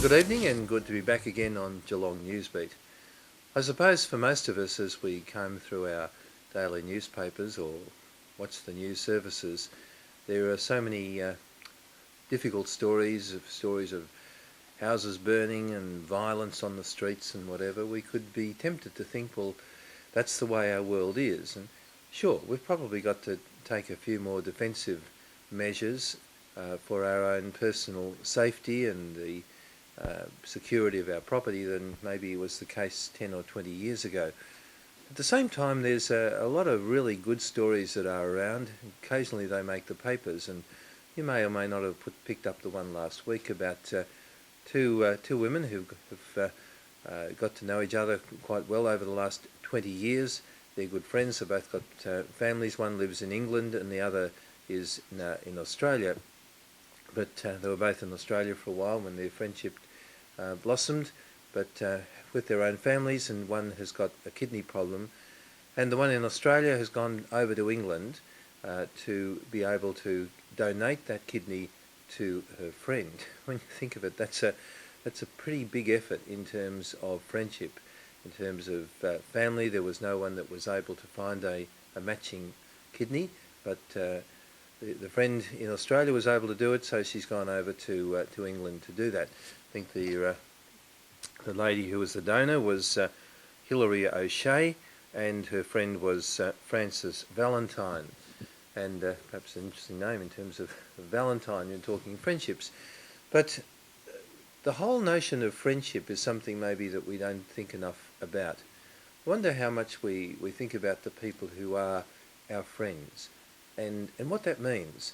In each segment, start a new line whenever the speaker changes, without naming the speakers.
Good evening and good to be back again on Geelong Newsbeat. I suppose for most of us, as we comb through our daily newspapers or watch the news services, there are so many difficult stories of houses burning and violence on the streets and whatever. We could be tempted to think, well, that's the way our world is. And sure, we've probably got to take a few more defensive measures for our own personal safety and the security of our property than maybe was the case 10 or 20 years ago. At the same time, there's a lot of really good stories that are around. Occasionally they make the papers, and you may or may not have picked up the one last week about two women who have got to know each other quite well over the last 20 years. They're good friends. They've both got families. One lives in England and the other is in Australia. But they were both in Australia for a while when their friendship blossomed, but with their own families, and one has got a kidney problem, and the one in Australia has gone over to England to be able to donate that kidney to her friend. When you think of it, that's a pretty big effort in terms of friendship, in terms of family. There was no one that was able to find a matching kidney, but the friend in Australia was able to do it, so she's gone over to England to do that. I think the lady who was the donor was Hilary O'Shea, and her friend was Frances Valentine. And perhaps an interesting name in terms of Valentine, you're talking friendships. But the whole notion of friendship is something maybe that we don't think enough about. I wonder how much we think about the people who are our friends. And what that means.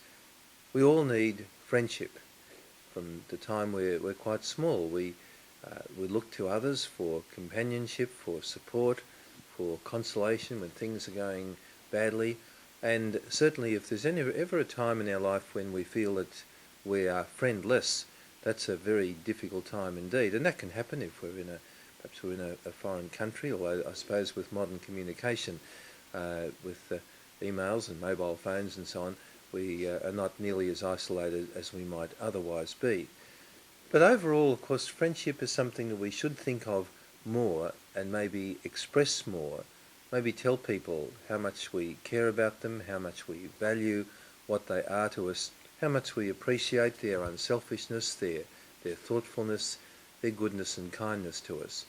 We all need friendship. From the time we're quite small, we look to others for companionship, for support, for consolation when things are going badly. And certainly if there's ever a time in our life when we feel that we are friendless, that's a very difficult time indeed. And that can happen if perhaps we're in a foreign country, although I suppose with modern communication, with emails and mobile phones and so on, we are not nearly as isolated as we might otherwise be. But overall, of course, friendship is something that we should think of more and maybe express more, maybe tell people how much we care about them, how much we value what they are to us, how much we appreciate their unselfishness, their thoughtfulness, their goodness and kindness to us.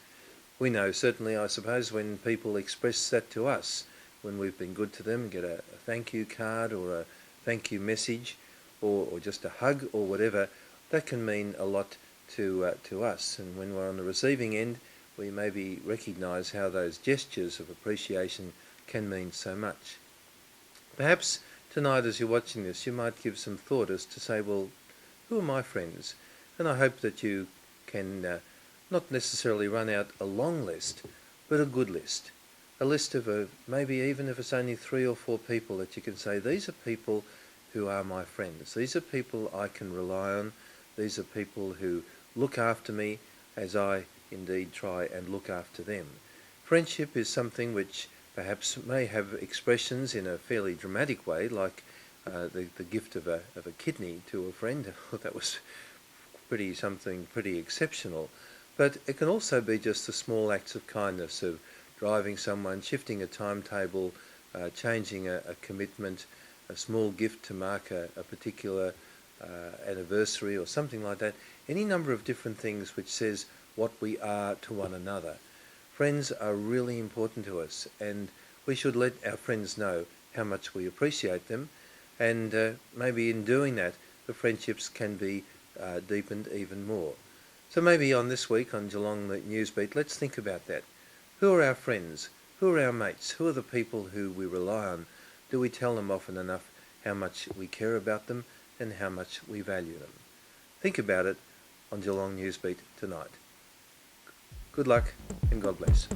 We know certainly, I suppose, when people express that to us, when we've been good to them, get a thank you card or a thank you message or just a hug or whatever, that can mean a lot to us. And when we're on the receiving end, we maybe recognise how those gestures of appreciation can mean so much. Perhaps tonight as you're watching this, you might give some thought as to say, well, who are my friends? And I hope that you can not necessarily run out a long list, but a good list. A list of maybe even if it's only 3 or 4 people that you can say, these are people who are my friends. These are people I can rely on. These are people who look after me as I indeed try and look after them. Friendship is something which perhaps may have expressions in a fairly dramatic way, like the gift of a kidney to a friend. That was something pretty exceptional. But it can also be just the small acts of kindness of driving someone, shifting a timetable, changing a commitment, a small gift to mark a particular anniversary or something like that. Any number of different things which says what we are to one another. Friends are really important to us, and we should let our friends know how much we appreciate them, and maybe in doing that the friendships can be deepened even more. So maybe on this week on Geelong Newsbeat, let's think about that. Who are our friends? Who are our mates? Who are the people who we rely on? Do we tell them often enough how much we care about them and how much we value them? Think about it on Geelong Newsbeat tonight. Good luck and God bless.